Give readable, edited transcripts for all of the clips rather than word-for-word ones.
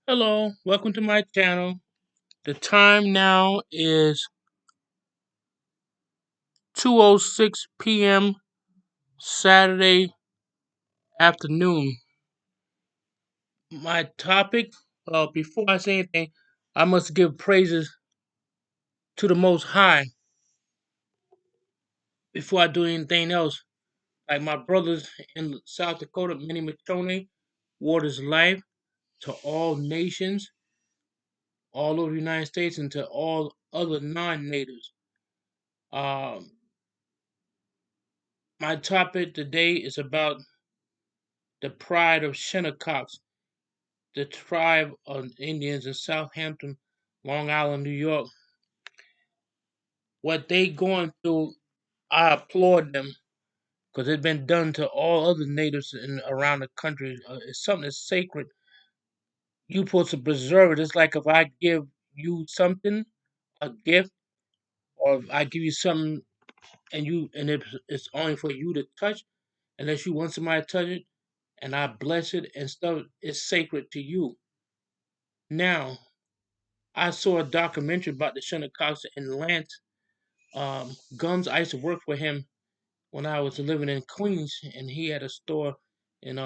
Hello, welcome to my channel. The time now is 2:06 p.m. Saturday afternoon. My topic, before I say anything, I must give praises to the Most High before I do anything else. Like my brothers in South Dakota, Minnie Machone, Water's Life, to all nations, all over the United States, and to all other non-natives. Um, my topic today is about the pride of Shinnecock, the tribe of Indians in Southampton, Long Island, New York. What they going through, I applaud them because it's been done to all other natives around the country. It's something that's sacred. You supposed to preserve it. It's like if I give you something, a gift, or if I give you something and it's only for you to touch, unless you want somebody to touch it, and I bless it and stuff, it's sacred to you. Now, I saw a documentary about the Shinnecock and Lance Gums. I used to work for him when I was living in Queens, and he had a store in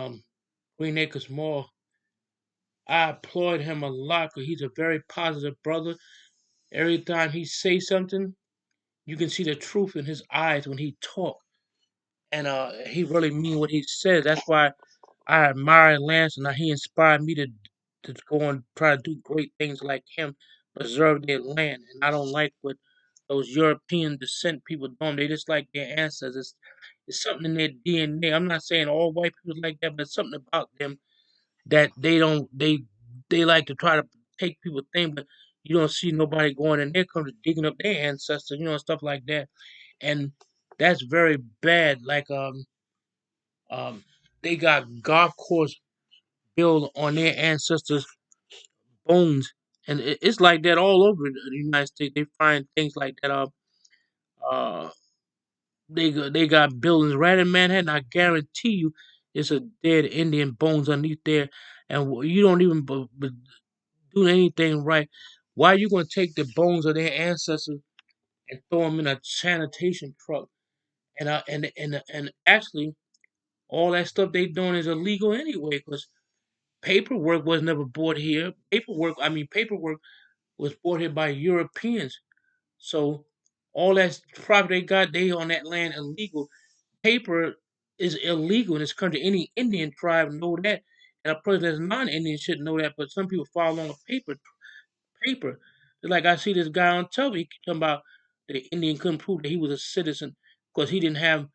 Green Acres Mall. I applaud him a lot because he's a very positive brother. Every time he says something, you can see the truth in his eyes when he talk, and he really mean what he says. That's why I admire Lance, and he inspired me to go and try to do great things like him, preserve their land. And I don't like what those European descent people do. They just like their ancestors. It's something in their DNA. I'm not saying all white people like that, but something about them that they don't. They like to try to take people's thing, but you don't see nobody going in there, come to digging up their ancestors, stuff like that. And that's very bad. Like um, they got golf course built on their ancestors' bones, and it's like that all over the United States. They find things like that. Uh, they got buildings right in Manhattan. I guarantee you, it's a dead Indian bones underneath there, and you don't even do anything right. Why are you gonna take the bones of their ancestors and throw them in a sanitation truck? And actually, all that stuff they doing is illegal anyway, because paperwork was never bought here. Paperwork was bought here by Europeans. So all that property they got, they on that land illegal. Paper is illegal in this country. Any Indian tribe know that, and a person that's non-Indian should know that. But some people follow along with paper. Like I see this guy on television talking about the Indian couldn't prove that he was a citizen because he didn't have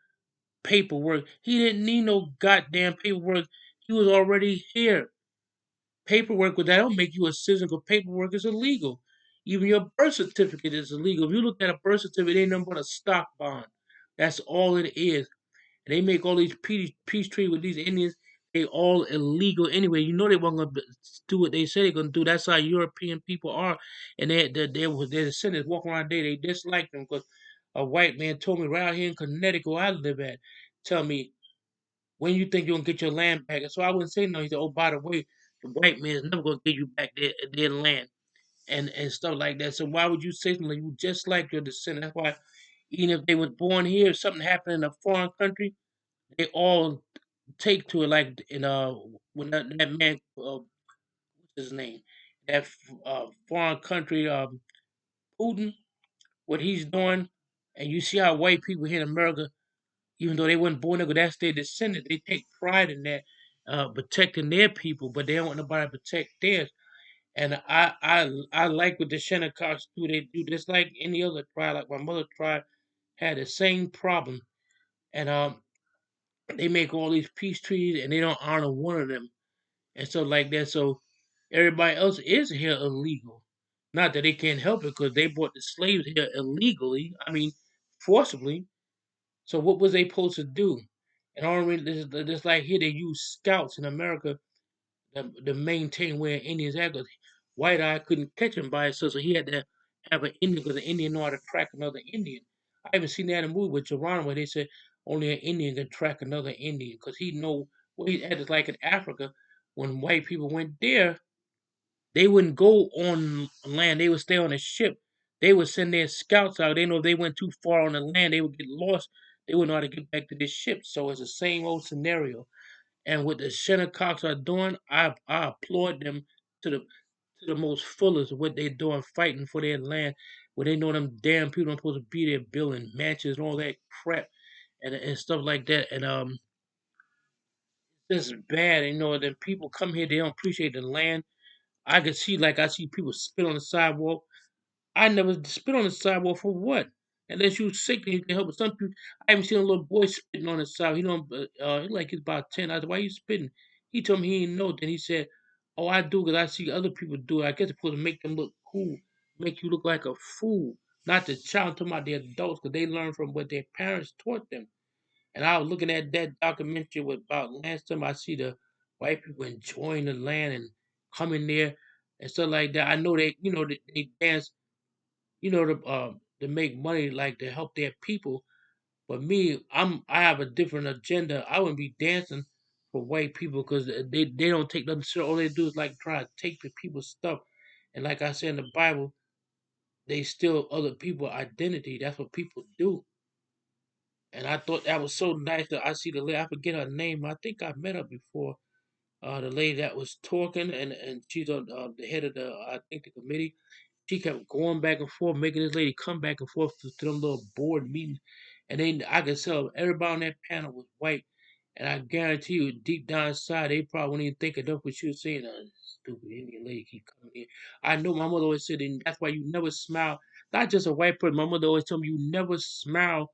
paperwork. He didn't need no goddamn paperwork. He was already here. Paperwork with that don't make you a citizen because paperwork is illegal. Even your birth certificate is illegal. If you look at a birth certificate, it ain't nothing but a stock bond. That's all it is. And they make all these peace treaty with these Indians. They all illegal anyway. You know they weren't gonna do what they said they're gonna do. That's how European people are, and they're descendants walking around there. They dislike them because a white man told me right out here in Connecticut where I live at, tell me when you think you're gonna get your land back. And so I wouldn't say no. He said, "Oh, by the way, the white man's never gonna give you back their land and stuff like that. So why would you say something like you just like your descendant? That's why even if they was born here, if something happened in a foreign country, they all take to it. Like when that man, what's his name, that foreign country, Putin, what he's doing, and you see how white people here in America, even though they weren't born there, but that's their descendant. They take pride in that, protecting their people, but they don't want nobody to protect theirs. And I like what the Shinnecox do. They do just like any other tribe. Like my mother tribe had the same problem, and they make all these peace treaties, and they don't honor one of them, and so like that. So everybody else is here illegal. Not that they can't help it, because they brought the slaves here illegally. I mean, forcibly. So what was they supposed to do? And already, just like here, they use scouts in America to maintain where Indians at. 'Cause White Eye couldn't catch him by himself, so he had to have an Indian because the Indian know how to track another Indian. I even seen that in a movie with Geronimo where they said only an Indian can track another Indian because he know where he's at. It's like in Africa when white people went there, They wouldn't go on land. They would stay on a ship. They would send their scouts out. They know if they went too far on the land, they would get lost. They wouldn't know how to get back to this ship. So it's the same old scenario. And what the Shinnecox are doing, I applaud them to the most fullest of what they're doing, fighting for their land, where they know them damn people don't supposed to be there building mansions and all that crap and stuff like that. And this is bad, that people come here, they don't appreciate the land. I see people spit on the sidewalk. I never spit on the sidewalk for what? Unless you sick and you can help it. Some people, I even seen a little boy spitting on the sidewalk. He don't, he like he's about 10. I said, why you spitting? He told me he didn't know. Then he said, oh, I do because I see other people do it. I guess it's supposed to make them look cool, make you look like a fool. Not the child, I'm talking about the adults, because they learn from what their parents taught them. And I was looking at that documentary with about last time I see the white people enjoying the land and coming there and stuff like that. I know they dance, to make money, like to help their people. But me, I have a different agenda. I wouldn't be dancing for white people because they don't take nothing serious. All they do is like try to take the people's stuff. And like I said in the Bible, they steal other people's identity. That's what people do. And I thought that was so nice that I see the lady. I forget her name. I think I met her before. The lady that was talking, and she's on the head of the I think the committee. She kept going back and forth, making this lady come back and forth to them little board meetings. And then I could tell everybody on that panel was white. And I guarantee you, deep down inside, they probably wouldn't even think enough what she was saying. Stupid Indian lady keep coming in. I know my mother always said, and that's why you never smile. Not just a white person. My mother always told me you never smile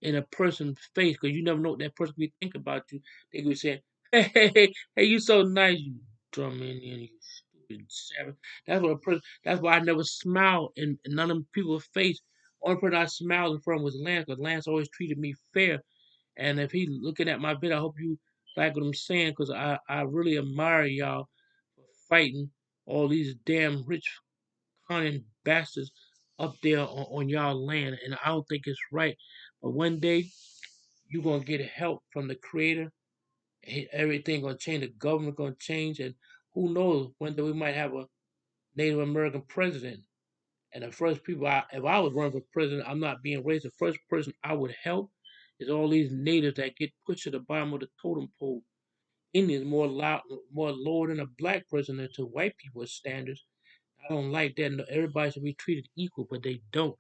in a person's face because you never know what that person will think about you. They could be saying, hey, you so nice, you dumb Indian, you stupid savage. That's why I never smiled in none of them people's face. Only person I smiled in front was Lance, because Lance always treated me fair. And if he looking at my video, I hope you like what I'm saying, because I really admire y'all for fighting all these damn rich cunning bastards up there on y'all land. And I don't think it's right. But one day you're gonna get help from the creator. Everything gonna change, the government gonna change, and who knows, one day we might have a Native American president. And the first people, if I was running for president, I'm not being racist. The first person I would help is all these natives that get pushed to the bottom of the totem pole. Indians more lower than a black person to white people's standards. I don't like that. No, everybody should be treated equal, but they don't.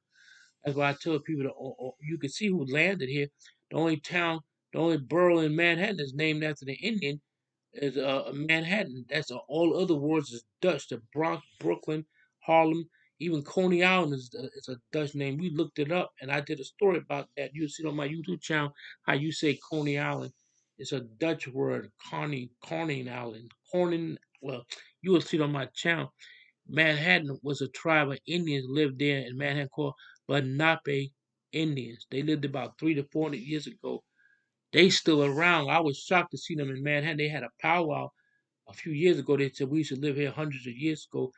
That's why I tell people that you can see who landed here. The only town, the only borough in Manhattan is named after the Indian is Manhattan. That's all other words is Dutch. The Bronx, Brooklyn, Harlem, even Coney Island is a Dutch name. We looked it up, and I did a story about that. You'll see it on my YouTube channel how you say Coney Island. It's a Dutch word, Coney Island. Well, you will see it on my channel. Manhattan was a tribe of Indians lived there in Manhattan called Lenape Indians. They lived about 300 to 400 years ago. They still around. I was shocked to see them in Manhattan. They had a powwow a few years ago. They said we used to live here hundreds of years ago.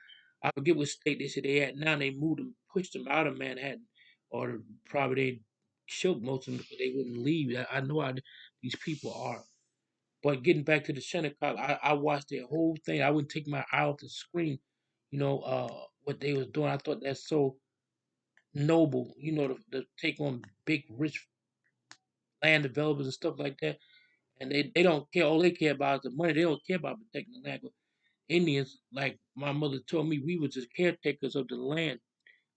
I forget what state they said they had. Now they moved them, pushed them out of Manhattan, or probably they killed most of them, but they wouldn't leave. I know how these people are. But getting back to the Shinnecock, I watched the whole thing. I wouldn't take my eye off the screen. What they was doing. I thought that's so noble. To take on big, rich land developers and stuff like that. And they don't care. All they care about is the money. They don't care about protecting the land. But Indians, like my mother told me, we were just caretakers of the land.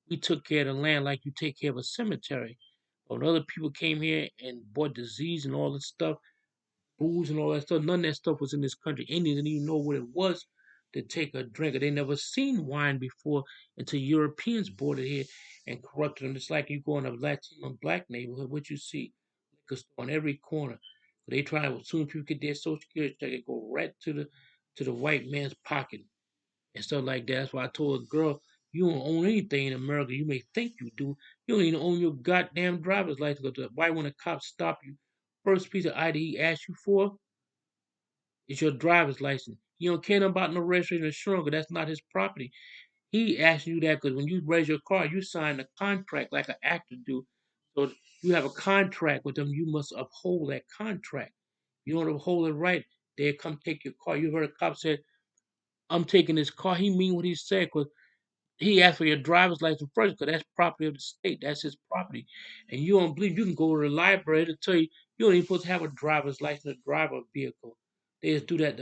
We took care of the land like you take care of a cemetery. But when other people came here and brought disease and all this stuff, booze and all that stuff, none of that stuff was in this country. Indians didn't even know what it was to take a drink. They never seen wine before until Europeans brought it here and corrupted them. It's like you go in a Latino black neighborhood, what you see liquor store on every corner. They try to, as soon as people get their social security check, it go right to the white man's pocket and stuff like that. That's why I told a girl, you don't own anything in America. You may think you do. You don't even own your goddamn driver's license. Because why when a cop stop you, first piece of ID he asks you for is your driver's license. You don't care about no registration or insurance because that's not his property. He asks you that because when you raise your car, you sign a contract like an actor do. So you have a contract with them. You must uphold that contract. You don't uphold it right, they'll come take your car. You heard a cop say, I'm taking his car. He mean what he said, 'cause he asked for your driver's license first, because that's property of the state. That's his property. And you don't believe, you can go to the library to tell you you don't even supposed to have a driver's license to drive a vehicle. They just do that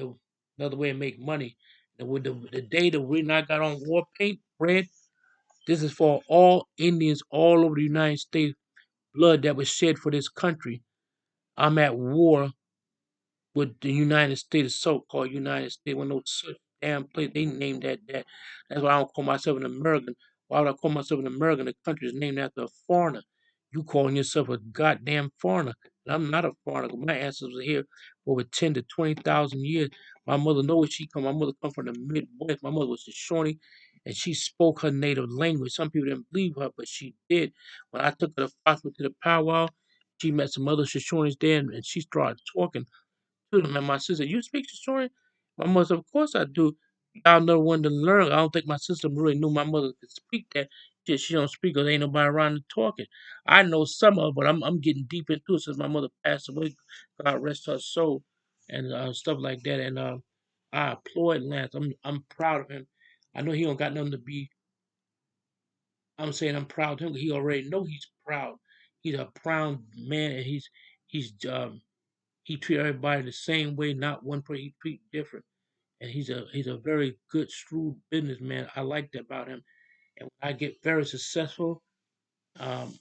another way and make money. And with the day that we not got on war paint bread, this is for all Indians all over the United States, blood that was shed for this country. I'm at war with the United States, so-called United States, when no such damn place they named that. That's why I don't call myself an American. Why would I call myself an American? The country is named after a foreigner. You calling yourself a goddamn foreigner. And I'm not a foreigner. My ancestors were here for over 10 to 20,000 years. My mother know where she come. My mother come from the Midwest. My mother was a Shawnee, and she spoke her native language. Some people didn't believe her, but she did. When I took her to Foxwood to the powwow, she met some other Shoshones there, and she started talking to them. And my sister, you speak Shoshone? My mother said, of course I do. Y'all never wanted to learn. I don't think my sister really knew my mother could speak that. She don't speak because ain't nobody around to talking. I know some of it, but I'm getting deep into it since my mother passed away. God rest her soul, and stuff like that. And I applaud Lance. I'm proud of him. I know he don't got nothing to be. I'm saying I'm proud of him. He already know he's proud. He's a proud man, and he's he treat everybody the same way, not one person he treat different. And he's a very good, shrewd businessman. I like that about him. And when I get um,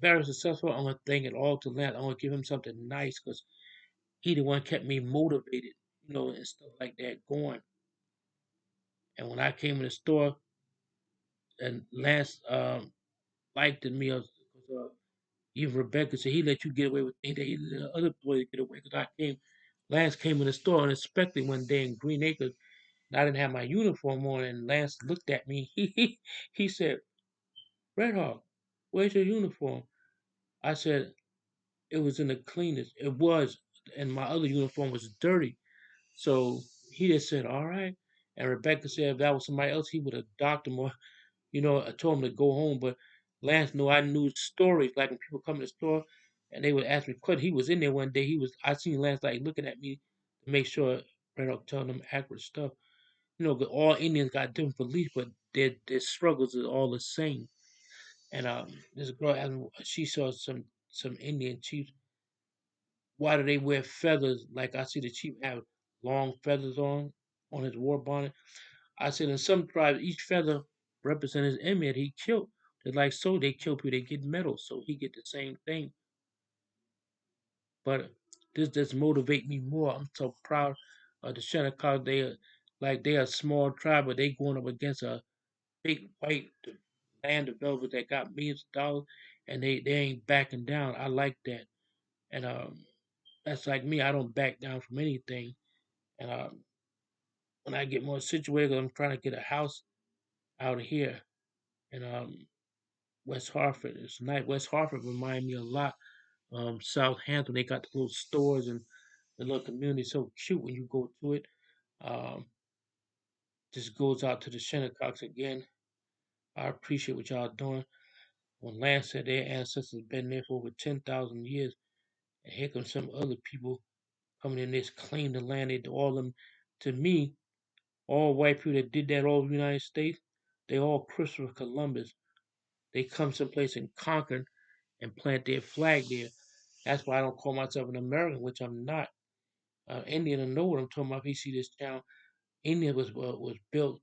very successful, I'm gonna thank it all to Lance. I'm gonna give him something nice because he the one kept me motivated, and stuff like that going. And when I came in the store and Lance liked me, even Rebecca said he let you get away with things that he let other boys get away. Because Lance came in the store unexpectedly one day in Green Acres. I didn't have my uniform on, and Lance looked at me. He said, "Red Hawk, where's your uniform?" I said, "It was in the cleaners. It was, and my other uniform was dirty." So he just said, "All right." And Rebecca said, if that was somebody else, he would have docked him, or I told him to go home. But Lance knew I knew stories. Like when people come to the store and they would ask me questions. He was in there one day. I seen Lance like looking at me to make sure Red Hawk telling them accurate stuff. 'Cause all Indians got different beliefs, but their struggles is all the same. And this girl asked me, she saw some Indian chiefs. Why do they wear feathers? Like I see the chief have long feathers on his war bonnet. I said in some tribes, each feather represents his enemy that he killed. They're like so they kill people, they get medals, so he get the same thing. But this just motivate me more. I'm so proud of the Shinnecock. They are a small tribe, but they going up against a big white land developers that got millions of dollars, and they ain't backing down. I like that, and that's like me. I don't back down from anything. And when I get more situated, I'm trying to get a house out here in West Hartford. It's nice. West Hartford remind me a lot. Southampton, they got the little stores and the little community so cute when you go to it. Um, just goes out to the Shinnecox again. I appreciate what y'all doing. When Lance said their ancestors been there for over 10,000 years, and here comes some other people coming in this claim the land. They all them, to me, all white people that did that all over the United States, they all Christopher Columbus. They come someplace and conquer and plant their flag there. That's why I don't call myself an American, which I'm not. Indian, I know what I'm talking about. If you see this town, India was built.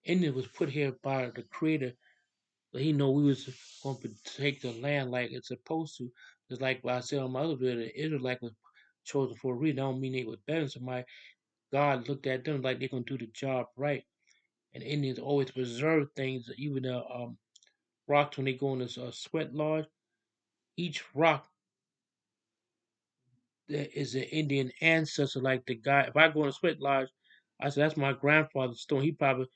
India was put here by the Creator. But he know we was going to take the land like it's supposed to. Just like what I said on my other video, the Israelite was chosen for a reason. I don't mean they were better than somebody. God looked at them like they're gonna do the job right. And Indians always preserve things, even the rocks when they go in this sweat lodge. Each rock there is an Indian ancestor, like the guy. If I go in a sweat lodge, I said that's my grandfather's stone. He probably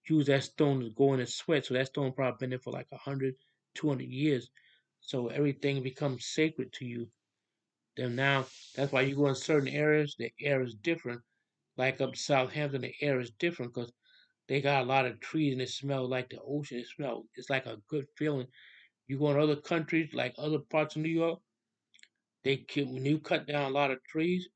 used that stone to go in and sweat. So that stone probably been there for like 100, 200 years. So everything becomes sacred to you. Then now that's why you go in certain areas, the air is different. Like up Southampton, the air is different because they got a lot of trees and it smells like the ocean. It's like a good feeling. You go in other countries, like other parts of New York, when you cut down a lot of trees,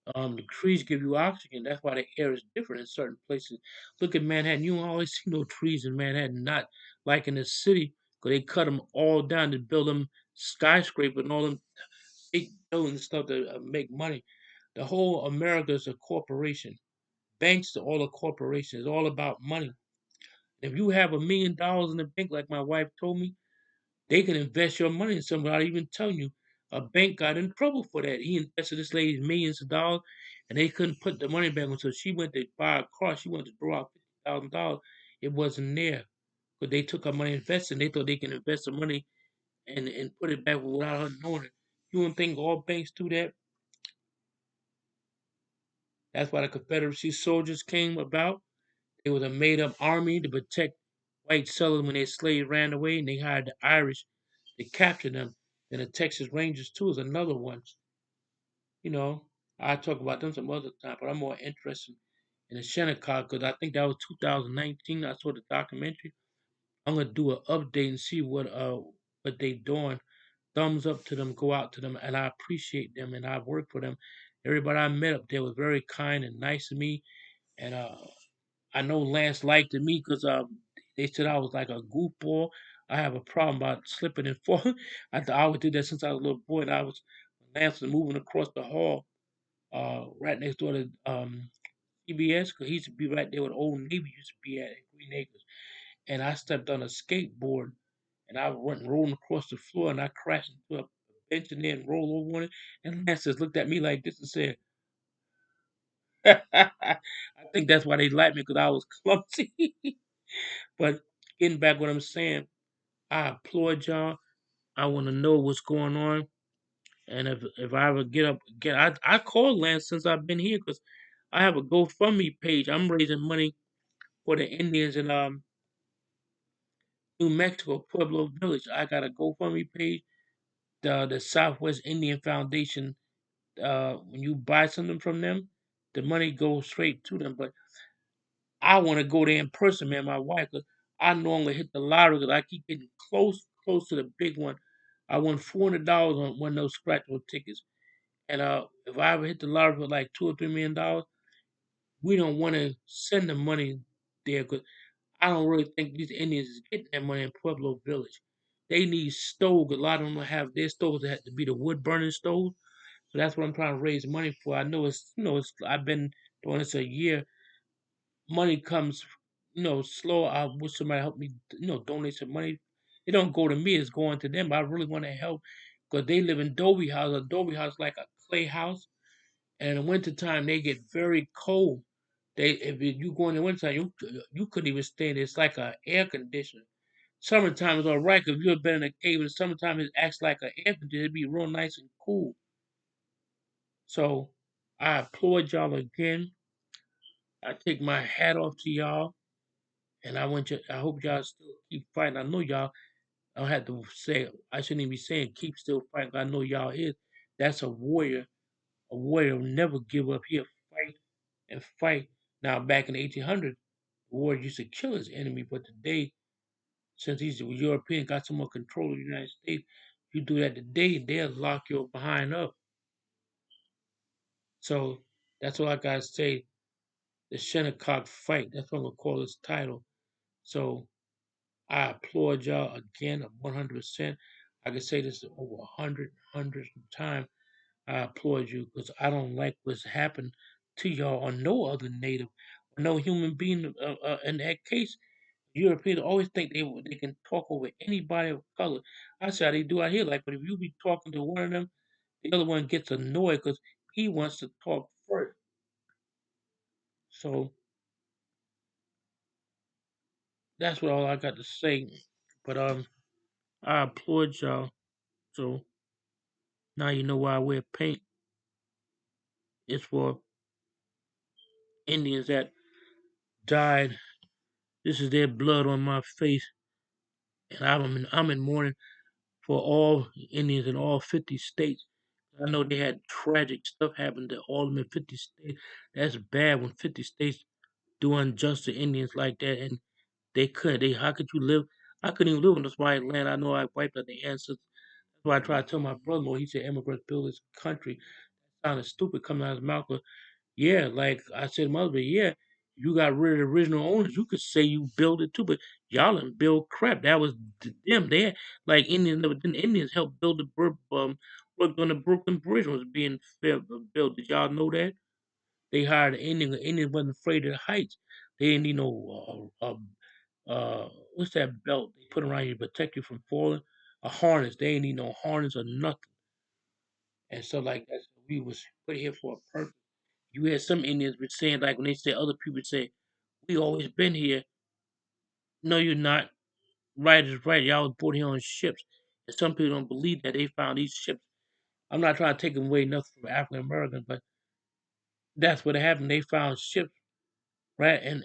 The trees give you oxygen. That's why the air is different in certain places. Look at Manhattan. You don't always see no trees in Manhattan. Not like in the city, because they cut them all down to build them skyscrapers and all them big buildings and stuff to make money. The whole America is a corporation. Banks to all a corporation. It's all about money. If you have $1 million in the bank, like my wife told me, they can invest your money in something without even telling you. A bank got in trouble for that. He invested this lady millions of dollars, and they couldn't put the money back until she went to buy a car. She wanted to draw out $50,000. It wasn't there, but they took her money and invested. And they thought they can invest the money and put it back without her knowing it. You don't think all banks do that? That's why the Confederacy soldiers came about. It was a made-up army to protect white settlers when their slaves ran away, and they hired the Irish to capture them. And the Texas Rangers too is another one. You know, I talk about them some other time, but I'm more interested in the Shinnecock because I think that was 2019. I saw the documentary. I'm gonna do an update and see what they doing. Thumbs up to them, go out to them, and I appreciate them and I work for them. Everybody I met up there was very kind and nice to me, and I know Lance liked me because they said I was like a goofball. I have a problem about slipping and falling. I always did that since I was a little boy, and I was Lance was moving across the hall, right next door to CBS, because he used to be right there where the old Navy used to be at Green Acres. And I stepped on a skateboard, and I went rolling across the floor, and I crashed into a bench and then rolled over on it. And Lance just looked at me like this and said, I think that's why they liked me because I was clumsy. But getting back what I'm saying, I applaud y'all. I want to know what's going on, and if I ever get up again, I called Lance since I've been here because I have a GoFundMe page. I'm raising money for the Indians in New Mexico, Pueblo Village. I got a GoFundMe page. The Southwest Indian Foundation. When you buy something from them, the money goes straight to them. But I want to go there in person, man. My wife, 'cause I no longer hit the lottery because I keep getting close to the big one. I won $400 on one of those scratchable tickets, and if I ever hit the lottery for like $2 or $3 million, we don't want to send the money there because I don't really think these Indians is getting that money in Pueblo Village. They need stoves. A lot of them have their stoves that have to be the wood burning stoves. So that's what I'm trying to raise money for. I know it's I've been doing this a year. Money comes, slow. I wish somebody help me, donate some money. It don't go to me; it's going to them. I really want to help because they live in Adobe house. Adobe house like a clay house, and in the wintertime they get very cold. If you go in the wintertime, you couldn't even stand it. It's like a air conditioner. Summertime is all right because if you've been in a cave in the summertime, it acts like an air conditioner. It'd be real nice and cool. So I applaud y'all again. I take my hat off to y'all. And I hope y'all still keep fighting. I know y'all, I don't have to say, I shouldn't even be saying keep still fighting. I know y'all is. That's a warrior. A warrior will never give up. He'll fight and fight. Now, back in the 1800s, the warrior used to kill his enemy. But today, since these Europeans got some more control of the United States, you do that today, they'll lock your behind up. So that's all I got to say. The Shinnecock fight. That's what I'm going to call this title. So I applaud y'all again 100%. I can say this over hundreds of times. I applaud you because I don't like what's happened to y'all or no other native, or no human being. In that case, Europeans always think they can talk over anybody of color. I say how they do out here. Like, but if you be talking to one of them, the other one gets annoyed because he wants to talk first. So that's what all I got to say. But I applaud y'all. So now you know why I wear paint. It's for Indians that died. This is their blood on my face, and I'm in mourning for all Indians in all 50 states. I know they had tragic stuff happen to all of them in 50 states. That's bad when 50 states do unjust to Indians like that, and they couldn't. How could you live? I couldn't even live in this white land. I know I wiped out the ancestors. That's why I try to tell my brother-in-law. He said immigrants build this country. sounded stupid coming out of his mouth. But yeah, like I said, mother, yeah, you got rid of the original owners. You could say you built it too, but y'all didn't build crap. That was them. They had, like Indians, the Indians helped build the worked on the Brooklyn Bridge was being built. Did y'all know that? They hired an Indian. The Indian wasn't afraid of the heights. They didn't need no what's that belt they put around you to protect you from falling? A harness. They ain't need no harness or nothing. And so like that's we was put here for a purpose. You had some Indians were saying like when they say other people say, we always been here. No, you're not. Right is right. Y'all was born here on ships. And some people don't believe that they found these ships. I'm not trying to take away nothing from African Americans, but that's what happened. They found ships right in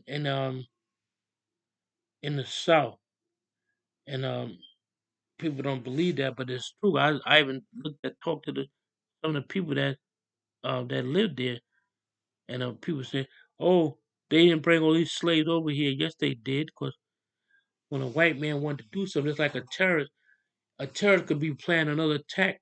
the south. And people don't believe that, but it's true. I even looked at talked to some of the people that lived there, and people say, "Oh, they didn't bring all these slaves over here." Yes, they did, because when a white man wanted to do something, it's like a terrorist. A terrorist could be planning another attack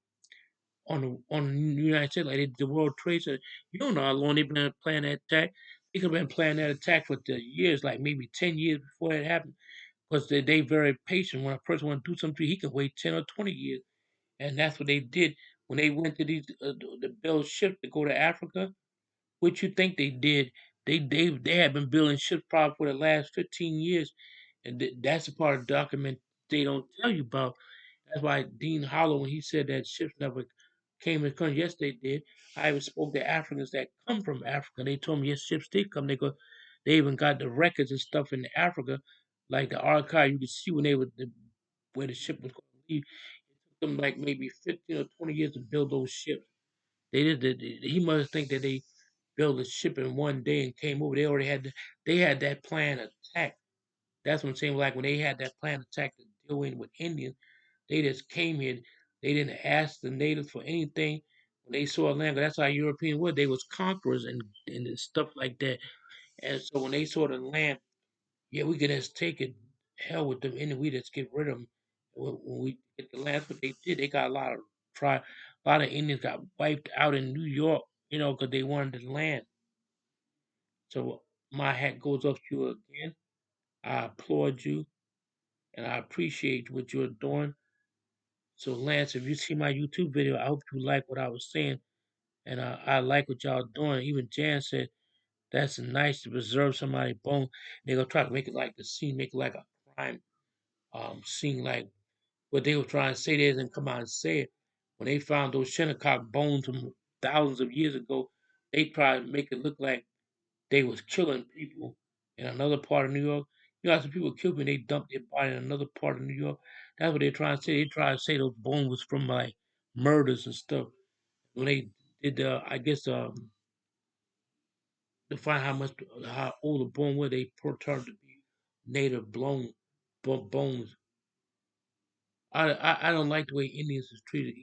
on the United States, like they did the World Trade Center. You don't know how long they've been planning that attack. They could have been planning that attack for the years, like maybe 10 years before it happened. Because they very patient. When a person want to do something, he can wait 10 or 20 years. And that's what they did when they went to these the build ships to go to Africa. What you think they did? They have been building ships probably for the last 15 years, and that's a part of the document they don't tell you about. That's why Dean Hollow, when he said that ships never came in the country, yes, they did. I even spoke to Africans that come from Africa. They told me yes, ships did come. They even got the records and stuff in Africa, like the archive. You could see when they were where the ship was going to leave. It took them like maybe 15 or 20 years to build those ships. He must think that they built a ship in one day and came over. They had that plan attack. That's what I'm saying. Like when they had that plan attack to deal with Indians, they just came here. They didn't ask the natives for anything. When they saw land, that's how Europeans were. They was conquerors and stuff like that. And so when they saw the land, yeah, we could just take it. Hell with them Indians. We just get rid of them. When we get the land, that's what they did. They got a lot of Indians got wiped out in New York, because they wanted the land. So my hat goes off to you again. I applaud you and I appreciate what you're doing. So Lance, if you see my YouTube video, I hope you like what I was saying, and I like what y'all doing. Even Jan said that's nice to preserve somebody's bone. They gonna try to make it like the scene, make it like a crime scene, like what they were trying to say. They didn't come out and say it. When they found those Shinnecock bones from thousands of years ago, they tried to make it look like they was killing people in another part of New York. You know, some people kill me, they dump their body in another part of New York. That's what they're trying to say. They try to say those bones was from like murders and stuff. When they did, I guess, to find how old the bone was, they turned to be native bones. I don't like the way Indians is treated.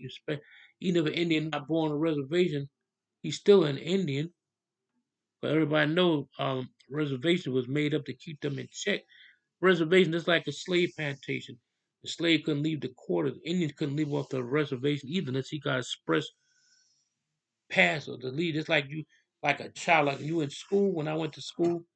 Even if an Indian not born on a reservation, he's still an Indian. But everybody knows reservation was made up to keep them in check. Reservation is like a slave plantation. The slave couldn't leave the quarters. Indians couldn't leave off the reservation either unless he got express pass or to leave. It's like you, like a child, like you in school. When I went to school,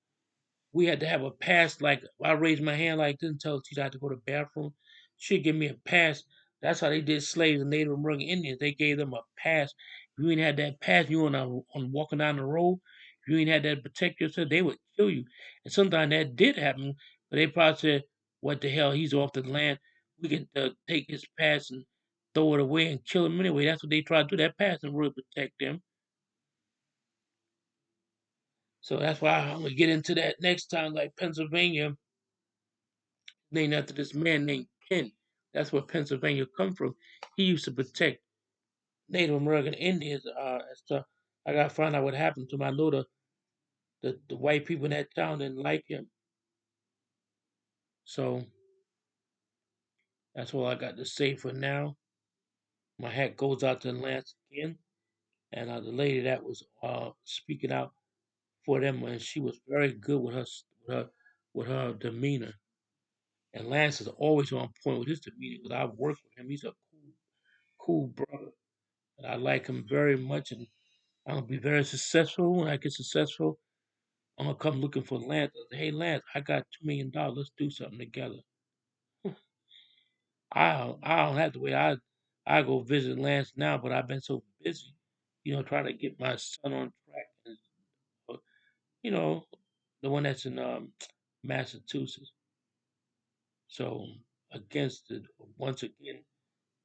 we had to have a pass. Like I raised my hand like this and tell the teacher I had to go to the bathroom. She'd give me a pass. That's how they did slaves and Native American Indians. They gave them a pass. If you ain't had that pass, you on walking down the road. If you ain't had that to protect yourself, they would kill you. And sometimes that did happen, but they probably said, "What the hell? He's off the land. We can take his pass and throw it away and kill him anyway." That's what they tried to do. That pass and really protect them. So that's why I'm gonna get into that next time. Like Pennsylvania, named after this man named Penn. That's where Pennsylvania come from. He used to protect Native American Indians and stuff. I gotta find out what happened to him. I know the white people in that town didn't like him. So that's all I got to say for now. My hat goes out to Lance again. And the lady that was speaking out for them, and she was very good with with her demeanor. And Lance is always on point with his demeanor because I've worked with him. He's a cool brother, and I like him very much. And I'm gonna be very successful. When I get successful, I'm gonna come looking for Lance. I say, hey Lance, I got $2 million. Let's do something together. I don't have to wait. I go visit Lance now, but I've been so busy, trying to get my son on track. And, uh, you know, the one that's in Massachusetts. So against it, once again,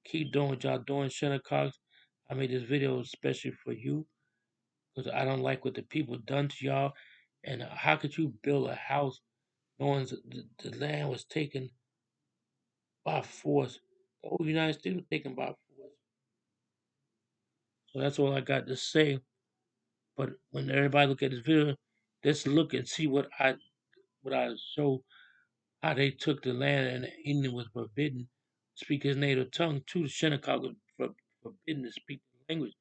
keep doing what y'all doing, Shinnecock. I made this video especially for you because I don't like what the people done to y'all. And how could you build a house knowing the land was taken by force? The whole United States was taken by force. So that's all I got to say. But when everybody look at this video, let's look and see what I show how they took the land and the Indian was forbidden to speak his native tongue too. The Shinnecock was forbidden to speak the language.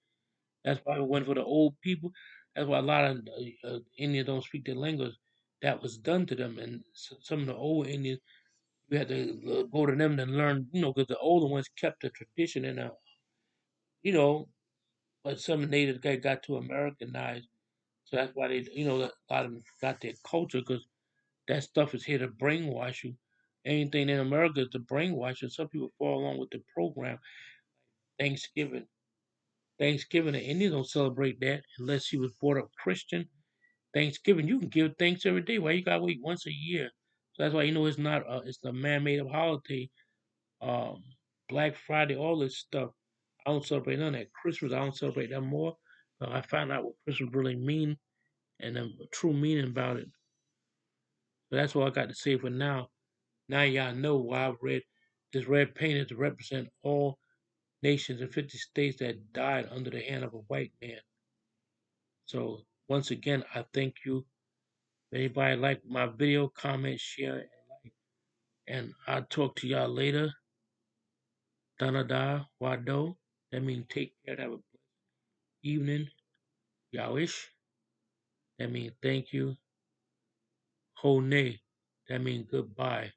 That's why we went for the old people. That's why a lot of Indians don't speak their language. That was done to them, and some of the old Indians, you had to go to them and learn, because the older ones kept the tradition and, but some natives got too Americanized. So that's why a lot of them got their culture because that stuff is here to brainwash you. Anything in America is to brainwash you. Some people fall along with the program. Thanksgiving. Thanksgiving, the Indians don't celebrate that unless he was brought up Christian. Thanksgiving, you can give thanks every day. Why you gotta wait once a year? So that's why it's not. It's a man-made up holiday. Um, Black Friday, all this stuff. I don't celebrate none of that. Christmas, I don't celebrate that more. I found out what Christmas really mean and the true meaning about it. So that's all I got to say for now. Now y'all know why I've read this red paint is to represent all nations in 50 states that died under the hand of a white man. So once again, I thank you. If anybody like my video, comment, share, and like. And I'll talk to y'all later. Danada Wado. That means take care. Have a blessed evening. Yowish. That means thank you. Hone. That means goodbye.